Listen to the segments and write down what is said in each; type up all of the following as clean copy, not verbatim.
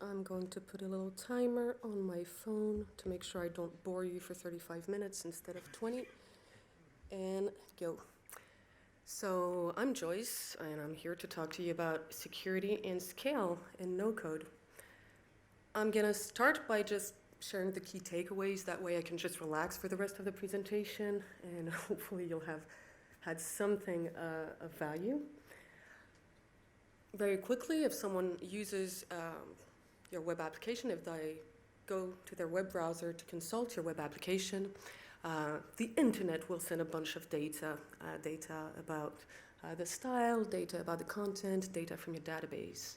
I'm going to put a little timer on my phone to make sure I don't bore you for 35 minutes instead of 20. And go. So I'm Joyce, and I'm here to talk to you about security and scale in no-code. I'm gonna start by just sharing the key takeaways. That way I can just relax for the rest of the presentation, and hopefully you'll have had something of value. Very quickly, if someone uses your web application, if they go to their web browser to consult your web application, the internet will send a bunch of data about the style, data about the content, data from your database.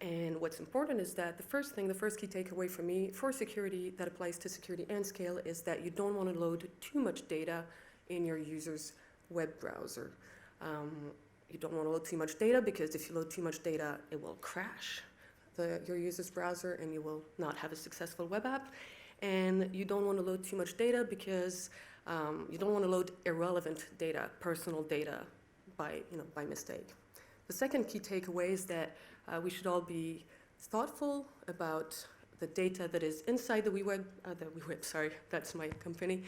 And what's important is that the first key takeaway for me for security that applies to security and scale is that you don't want to load too much data in your user's web browser. You don't want to load too much data because if you load too much data, it will crash your user's browser and you will not have a successful web app. And you don't want to load too much data because you don't want to load irrelevant data, personal data, by mistake. The second key takeaway is that we should all be thoughtful about the data that is inside the WeWeb, that's my company,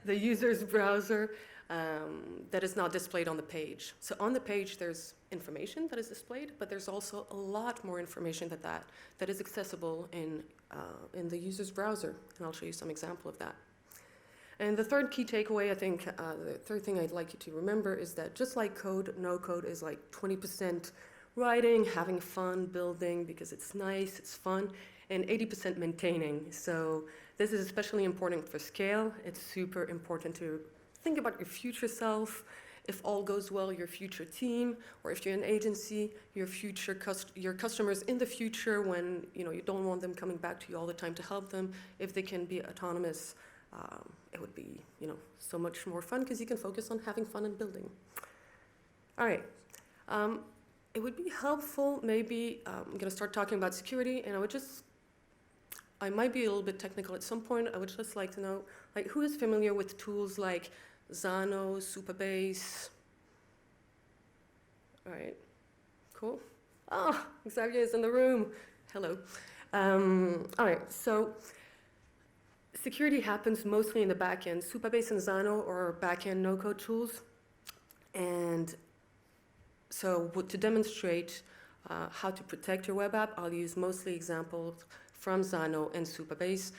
the user's browser that is not displayed on the page. So on the page, there's information that is displayed, but there's also a lot more information that is accessible in the user's browser, and I'll show you some example of that. And the third key takeaway, I think, the third thing I'd like you to remember is that just like code, no code is like 20% writing, having fun, building, because it's nice, it's fun, and 80% maintaining. So this is especially important for scale. It's super important to think about your future self. If all goes well, your future team, or if you're an agency, your customers in the future when you don't want them coming back to you all the time to help them. If they can be autonomous, it would be so much more fun because you can focus on having fun and building. All right. It would be helpful, maybe, I'm going to start talking about security, and I might be a little bit technical at some point. I would just like to know, who is familiar with tools like Xano, Supabase? All right, cool. Oh, Xavier is in the room. Hello. All right, so security happens mostly in the backend. Supabase and Xano are backend no-code tools. And so to demonstrate how to protect your web app, I'll use mostly examples from Xano and Supabase.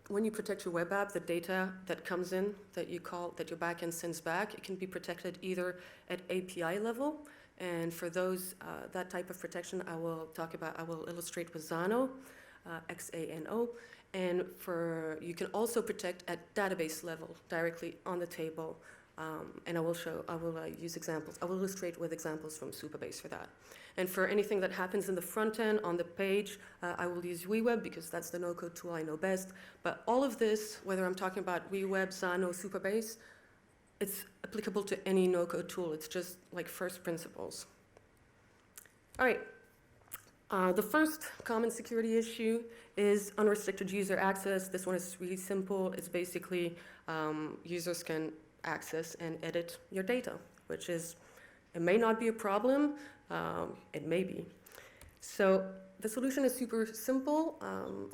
When you protect your web app, the data that comes in that your backend sends back, it can be protected either at API level, and for that type of protection, I will illustrate with Xano, XANO, and you can also protect at database level directly on the table. And I will use examples. I will illustrate with examples from Supabase for that. And for anything that happens in the front end on the page, I will use WeWeb because that's the no-code tool I know best. But all of this, whether I'm talking about WeWeb, Xano, Supabase, it's applicable to any no-code tool. It's just like first principles. All right. The first common security issue is unrestricted user access. This one is really simple. It's basically users can access and edit your data, which is, it may not be a problem, it may be. So the solution is super simple.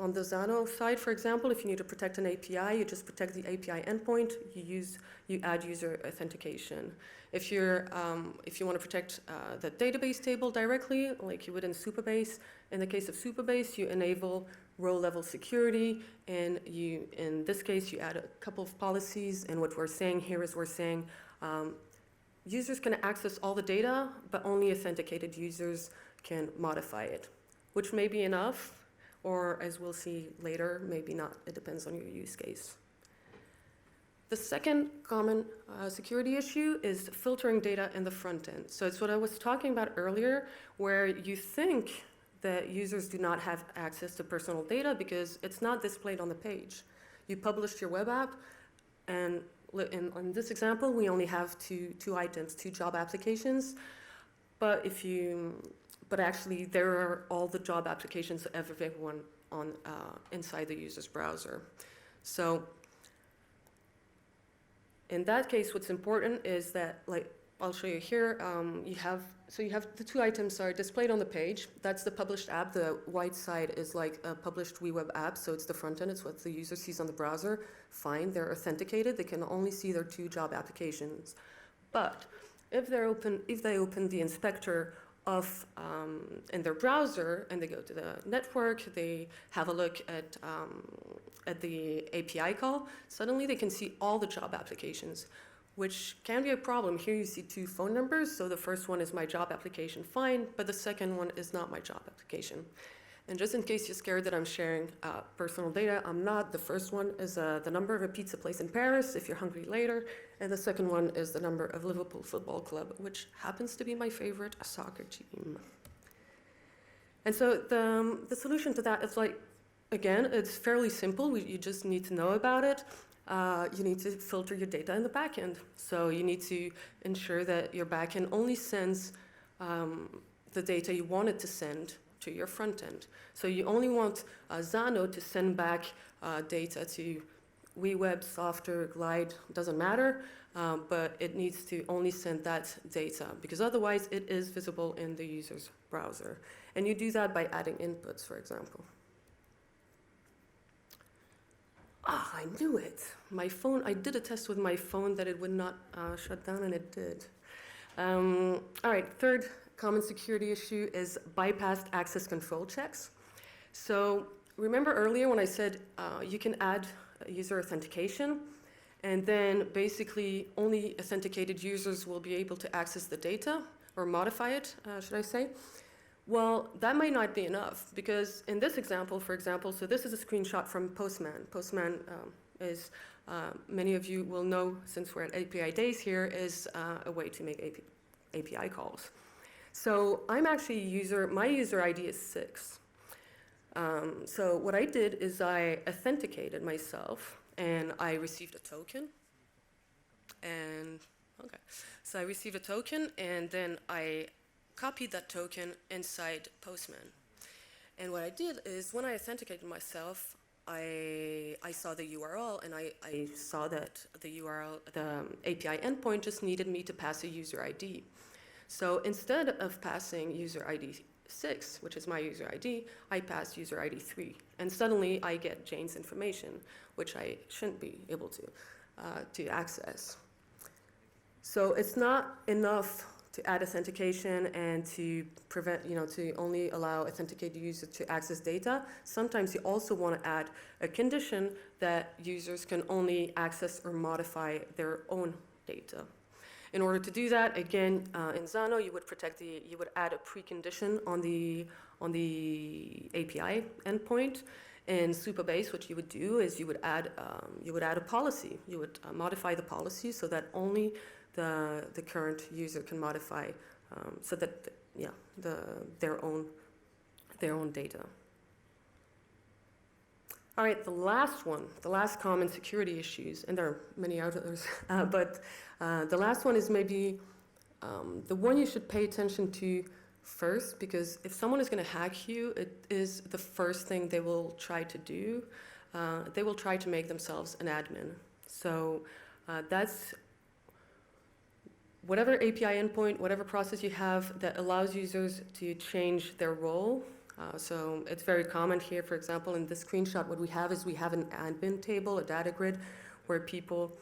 On the Xano side, for example, if you need to protect an API, you just protect the API endpoint, you add user authentication. If you want to protect the database table directly, like you would in Supabase, in the case of Supabase, you enable row-level security, and in this case, you add a couple of policies, and what we're saying here is users can access all the data, but only authenticated users can modify it, which may be enough, or as we'll see later, maybe not. It depends on your use case. The second common security issue is filtering data in the front end. So it's what I was talking about earlier, where you think that users do not have access to personal data because it's not displayed on the page. You published your web app, and in this example, we only have two items, 2 job applications. But actually, there are all the job applications of everyone inside the user's browser. So in that case, what's important is that I'll show you here. You have the two items are displayed on the page. That's the published app. The white side is like a published WeWeb app, so it's the front end. It's what the user sees on the browser. Fine, they're authenticated. They can only see their two job applications. But if they open the inspector of in their browser and they go to the network, they have a look at the API call. Suddenly, they can see all the job applications, which can be a problem. Here you see two phone numbers. So the first one is my job application, fine, but the second one is not my job application. And just in case you're scared that I'm sharing personal data, I'm not. The first one is the number of a pizza place in Paris, if you're hungry later. And the second one is the number of Liverpool Football Club, which happens to be my favorite soccer team. And so the solution to that is like, again, it's fairly simple. You just need to know about it. You need to filter your data in the backend. So you need to ensure that your backend only sends the data you want it to send to your front end. So you only want Zano to send back data to WeWeb, Software, Glide, doesn't matter, but it needs to only send that data because otherwise it is visible in the user's browser. And you do that by adding inputs, for example. Ah, I knew it. My phone, I did a test with my phone that it would not shut down, and it did. All right, third common security issue is bypassed access control checks. So remember earlier when I said you can add user authentication, and then basically only authenticated users will be able to access the data, or modify it, should I say. Well, that might not be enough, because in this example, for example, so this is a screenshot from Postman. Postman is, many of you will know, since we're at API Days here, is a way to make API calls. So I'm actually my user ID is 6. So what I did is I authenticated myself, and I received a token. And, okay, so I received a token, and then I copied that token inside Postman. And what I did is when I authenticated myself, I saw the URL, and I saw that the URL, the API endpoint just needed me to pass a user ID. So instead of passing user ID 6, which is my user ID, I passed user ID 3. And suddenly I get Jane's information, which I shouldn't be able to access. So it's not enough to add authentication and to prevent, to only allow authenticated users to access data. Sometimes you also want to add a condition that users can only access or modify their own data. In order to do that, again, in Zano, you would add a precondition on the API endpoint. In Supabase, what you would do is you would add a policy. You would modify the policy so that only the current user can modify, so that their own data. All right, the last common security issues, and there are many others, but the last one is maybe the one you should pay attention to first, because if someone is going to hack you, it is the first thing they will try to do. They will try to make themselves an admin. So that's whatever API endpoint, whatever process you have that allows users to change their role. So it's very common here, for example, in this screenshot, what we have is we have an admin table, a data grid, where people,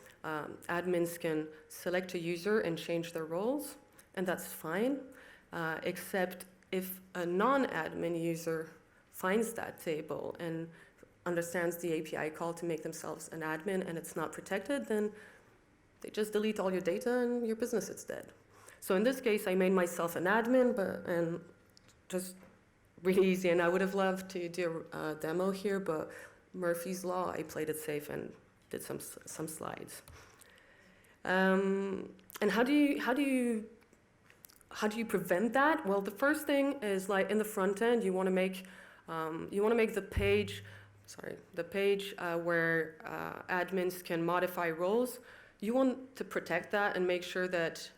admins can select a user and change their roles, and that's fine, except if a non-admin user finds that table and understands the API call to make themselves an admin and it's not protected, then they just delete all your data and your business is dead. So in this case, I made myself an admin, and just really easy, and I would have loved to do a demo here, but Murphy's Law, I played it safe and did some slides. And how do you prevent that? Well, the first thing is, like, in the front end, you want to make the page where admins can modify roles. You want to protect that and make sure that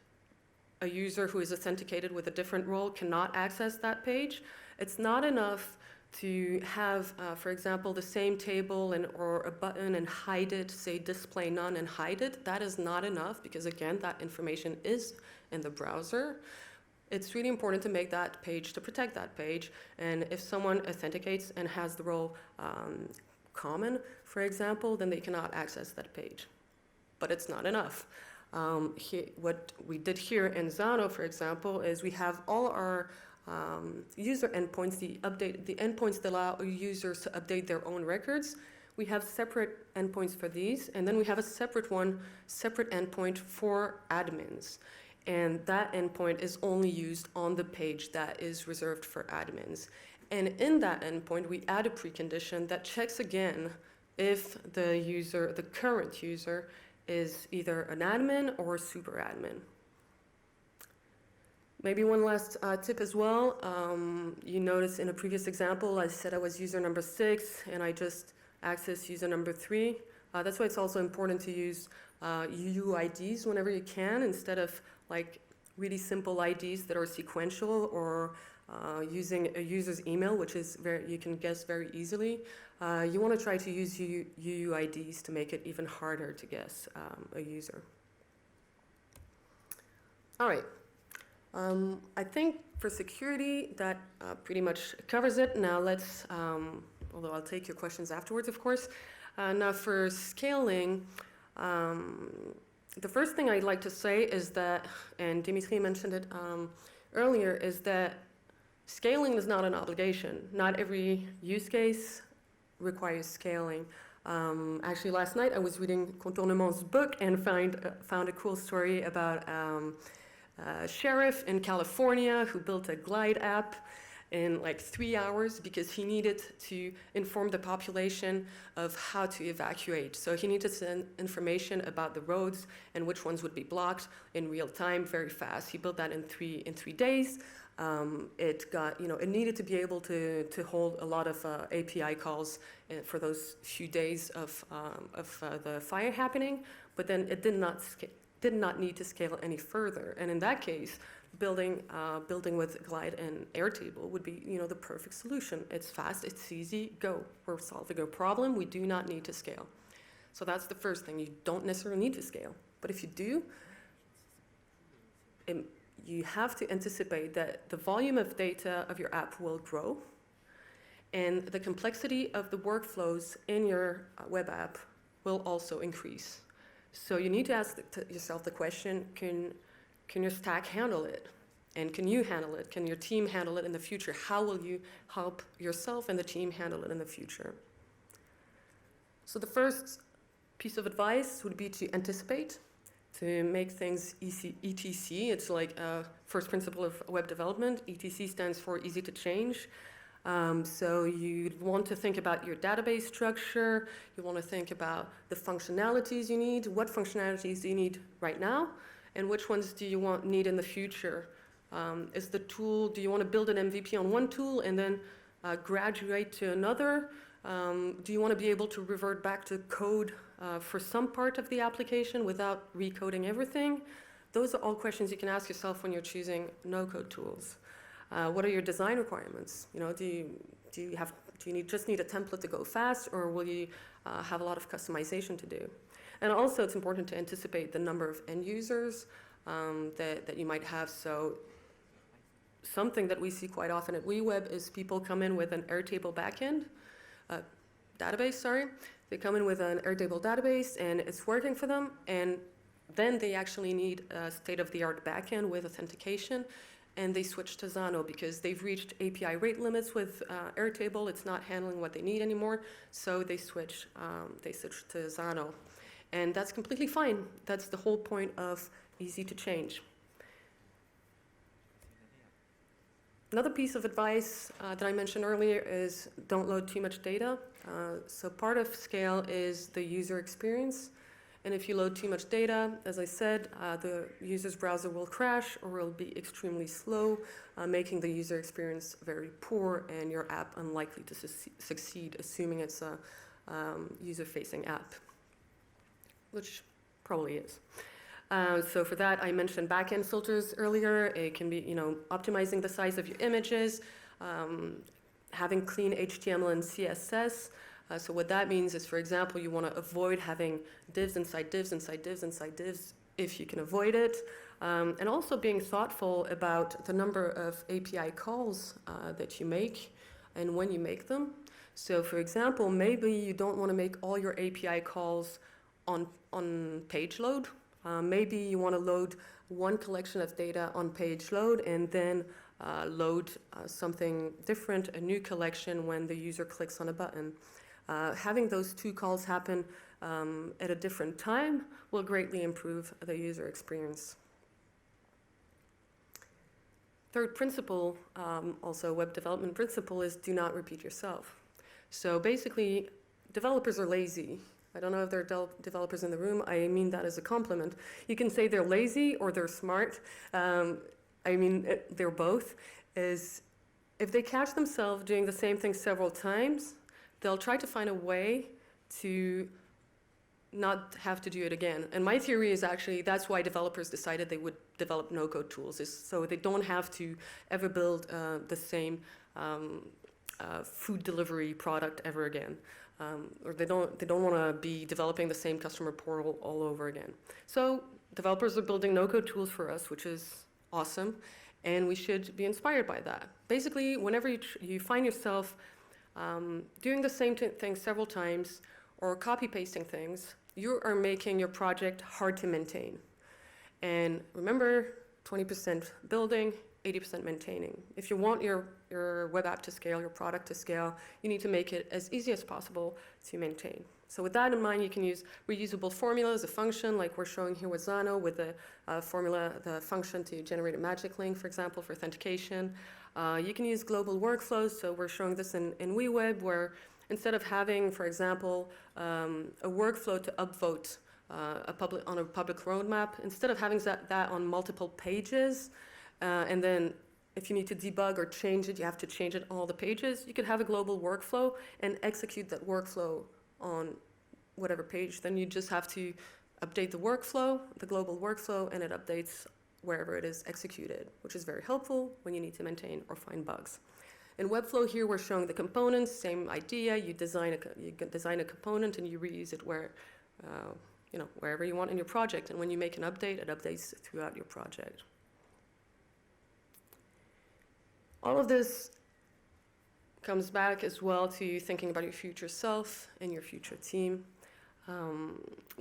a user who is authenticated with a different role cannot access that page. It's not enough to have, for example, the same table or a button and hide it, say display none and hide it. That is not enough because, again, that information is in the browser, it's really important to make that page, to protect that page. And if someone authenticates and has the role common, for example, then they cannot access that page. But it's not enough. What we did here in Zano, for example, is we have all our user endpoints, the endpoints that allow users to update their own records. We have separate endpoints for these, and then we have a separate endpoint for admins. And that endpoint is only used on the page that is reserved for admins. And in that endpoint, we add a precondition that checks again if the current user is either an admin or a super admin. Maybe one last tip as well. You notice in a previous example, I said I was user number 6 and I just accessed user number 3. That's why it's also important to use UUIDs whenever you can, instead of like really simple IDs that are sequential, or using a user's email, which is you can guess very easily. You want to try to use UUIDs to make it even harder to guess a user. All right. I think for security, that pretty much covers it. Now let's, although I'll take your questions afterwards, of course. Now for scaling, the first thing I'd like to say is that, and Dimitri mentioned it earlier, is that scaling is not an obligation. Not every use case requires scaling. Actually, last night I was reading Contournement's book and found a cool story about a sheriff in California who built a Glide app in like 3 hours because he needed to inform the population of how to evacuate. So he needed to send information about the roads and which ones would be blocked in real time, very fast. He built that in three days. It needed to be able to hold a lot of API calls for those few days of the fire happening, but then it did not need to scale any further. And in that case, building with Glide and Airtable would be the perfect solution. It's fast, it's easy, go. We're solving a problem, we do not need to scale. So that's the first thing. You don't necessarily need to scale. But if you do, you have to anticipate that the volume of data of your app will grow, and the complexity of the workflows in your web app will also increase. So you need to ask yourself the question, can your stack handle it? And can you handle it? Can your team handle it in the future? How will you help yourself and the team handle it in the future? So the first piece of advice would be to anticipate, to make things ETC. It's like a first principle of web development. ETC stands for easy to change. So you want to think about your database structure. You want to think about the functionalities you need. What functionalities do you need right now? And which ones do you need in the future? Is the tool, do you want to build an MVP on one tool and then graduate to another? Do you want to be able to revert back to code for some part of the application without recoding everything? Those are all questions you can ask yourself when you're choosing no-code tools. What are your design requirements? Do you just need a template to go fast, or will you have a lot of customization to do? And also, it's important to anticipate the number of end users that you might have. So something that we see quite often at WeWeb is people come in with an Airtable backend, database. They come in with an Airtable database, and it's working for them, and then they actually need a state-of-the-art backend with authentication, and they switch to Zano because they've reached API rate limits with Airtable. It's not handling what they need anymore, so they switch to Zano. And that's completely fine. That's the whole point of easy to change. Another piece of advice that I mentioned earlier is don't load too much data. So part of scale is the user experience. And if you load too much data, as I said, the user's browser will crash or will be extremely slow, making the user experience very poor and your app unlikely to succeed, assuming it's a user-facing app, which probably is. So for that, I mentioned backend filters earlier. It can be, optimizing the size of your images, having clean HTML and CSS. So what that means is, for example, you want to avoid having divs inside divs inside divs inside divs if you can avoid it. And also being thoughtful about the number of API calls that you make and when you make them. So for example, maybe you don't want to make all your API calls on page load. Maybe you want to load one collection of data on page load and then load something different, a new collection, when the user clicks on a button. Having those two calls happen at a different time will greatly improve the user experience. Third principle, also web development principle, is do not repeat yourself. So basically, developers are lazy. I don't know if there are developers in the room. I mean that as a compliment. You can say they're lazy or they're smart. They're both. Is if they catch themselves doing the same thing several times, they'll try to find a way to not have to do it again. And my theory is actually that's why developers decided they would develop no-code tools, is so they don't have to ever build the same food delivery product ever again. Or they don't want to be developing the same customer portal all over again. So developers are building no-code tools for us, which is awesome, and we should be inspired by that. Basically, whenever you find yourself doing the same thing several times or copy-pasting things, you are making your project hard to maintain. And remember, 20% building, 80% maintaining. If you want your web app to scale, your product to scale, you need to make it as easy as possible to maintain. So with that in mind, you can use reusable formulas, a function like we're showing here with Zano, with the formula, the function to generate a magic link, for example, for authentication. You can use global workflows, so we're showing this in WeWeb, where instead of having, for example, a workflow to upvote on a public roadmap, instead of having that on multiple pages, and then if you need to debug or change it, you have to change it on all the pages. You could have a global workflow and execute that workflow on whatever page. Then you just have to update the workflow, the global workflow, and it updates wherever it is executed, which is very helpful when you need to maintain or find bugs. In Webflow here, we're showing the components, same idea. You design a component and you reuse it wherever you want in your project. And when you make an update, it updates throughout your project. All of this comes back as well to thinking about your future self and your future team.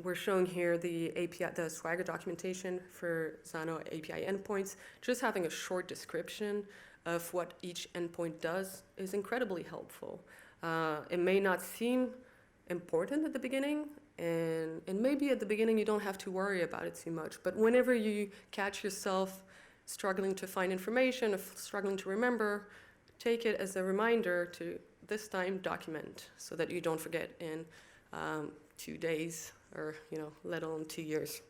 We're showing here the Swagger documentation for Zano API endpoints. Just having a short description of what each endpoint does is incredibly helpful. It may not seem important at the beginning, and maybe at the beginning you don't have to worry about it too much, but whenever you catch yourself struggling to find information, or struggling to remember, take it as a reminder to this time document so that you don't forget in 2 days or let alone 2 years.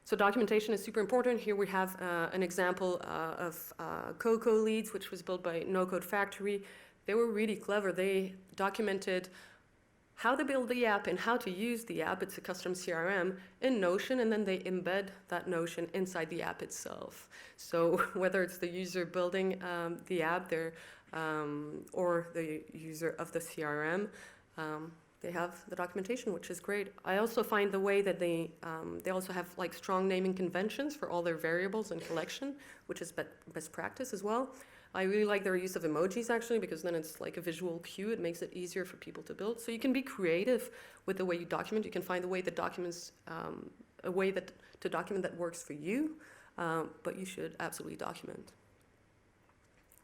So documentation is super important. Here we have an example of Cocoa Leads, which was built by No Code Factory. They were really clever. They documented how to build the app and how to use the app. It's a custom CRM in Notion, and then they embed that Notion inside the app itself. So whether it's the user building the app or the user of the CRM, they have the documentation, which is great. I also find the way that they also have like strong naming conventions for all their variables and collection, which is best practice as well. I really like their use of emojis actually, because then it's like a visual cue. It makes it easier for people to build. So you can be creative with the way you document. You can find a way to document that works for you, but you should absolutely document.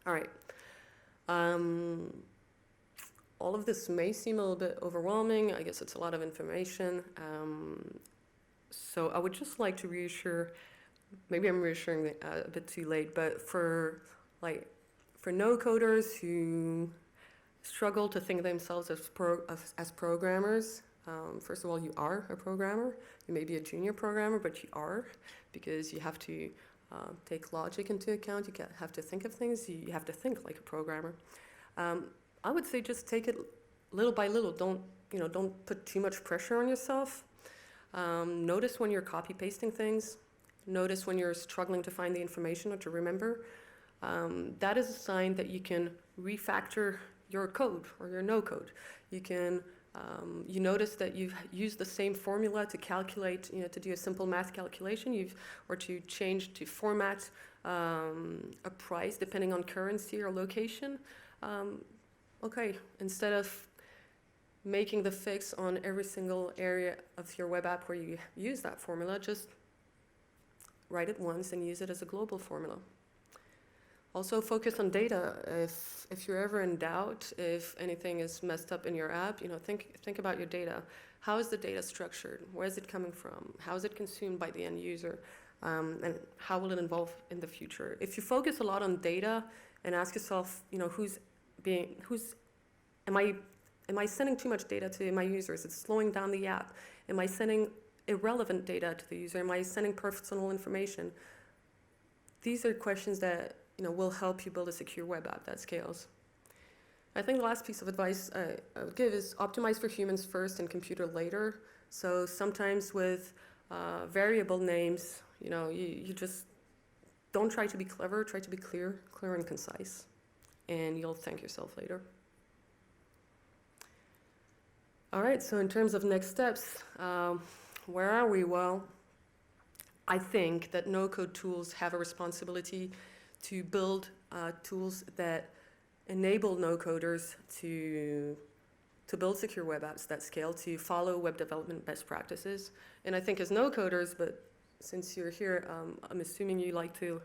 All right. All of this may seem a little bit overwhelming. I guess it's a lot of information. So I would just like to reassure, maybe I'm reassuring a bit too late, but for no-coders who struggle to think of themselves as programmers, first of all, you are a programmer. You may be a junior programmer, but you are, because you have to take logic into account. You have to think of things. You have to think like a programmer. I would say just take it little by little. Don't put too much pressure on yourself. Notice when you're copy-pasting things. Notice when you're struggling to find the information or to remember. That is a sign that you can refactor your code or your no code. You can You notice that you've used the same formula to calculate, to do a simple math calculation, or to change to format a price depending on currency or location. Okay, instead of making the fix on every single area of your web app where you use that formula, just write it once and use it as a global formula. Also focus on data. If you're ever in doubt, if anything is messed up in your app, think about your data. How is the data structured? Where is it coming from? How is it consumed by the end user? And how will it evolve in the future? If you focus a lot on data and ask yourself, am I sending too much data to my users? It's slowing down the app. Am I sending irrelevant data to the user? Am I sending personal information? These are questions that will help you build a secure web app that scales. I think the last piece of advice I would give is optimize for humans first and computer later. So sometimes with variable names, you just don't try to be clever, try to be clear and concise, and you'll thank yourself later. All right, so in terms of next steps, where are we? Well, I think that no-code tools have a responsibility to build tools that enable no-coders to build secure web apps that scale, to follow web development best practices. And I think as no-coders, but since you're here, I'm assuming you like to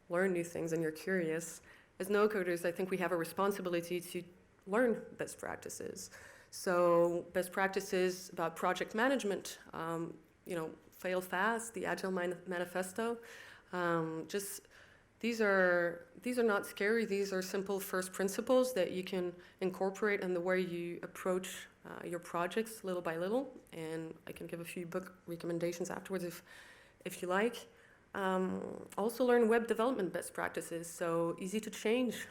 learn new things and you're curious. As no-coders, I think we have a responsibility to learn best practices. So best practices about project management, fail fast, the Agile Manifesto, These are not scary. These are simple first principles that you can incorporate in the way you approach your projects little by little. And I can give a few book recommendations afterwards if you like. Also learn web development best practices. So easy to change,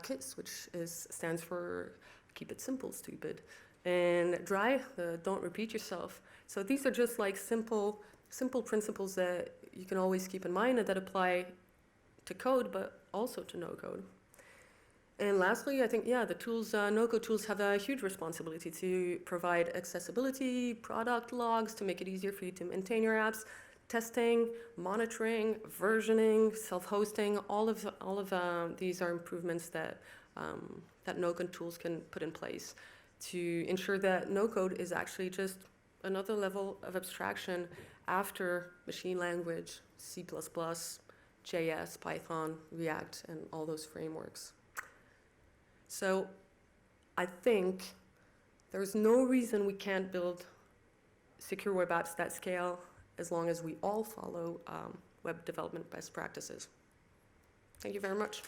KISS, which stands for keep it simple, stupid. And DRY, don't repeat yourself. So these are just like simple principles that you can always keep in mind and that apply to code, but also to no-code. And lastly, I think, the tools, no-code tools have a huge responsibility to provide accessibility, product logs, to make it easier for you to maintain your apps, testing, monitoring, versioning, self-hosting, all of these are improvements that no-code tools can put in place to ensure that no-code is actually just another level of abstraction after machine language, C++, JS, Python, React, and all those frameworks. So I think there's no reason we can't build secure web apps that scale as long as we all follow web development best practices. Thank you very much.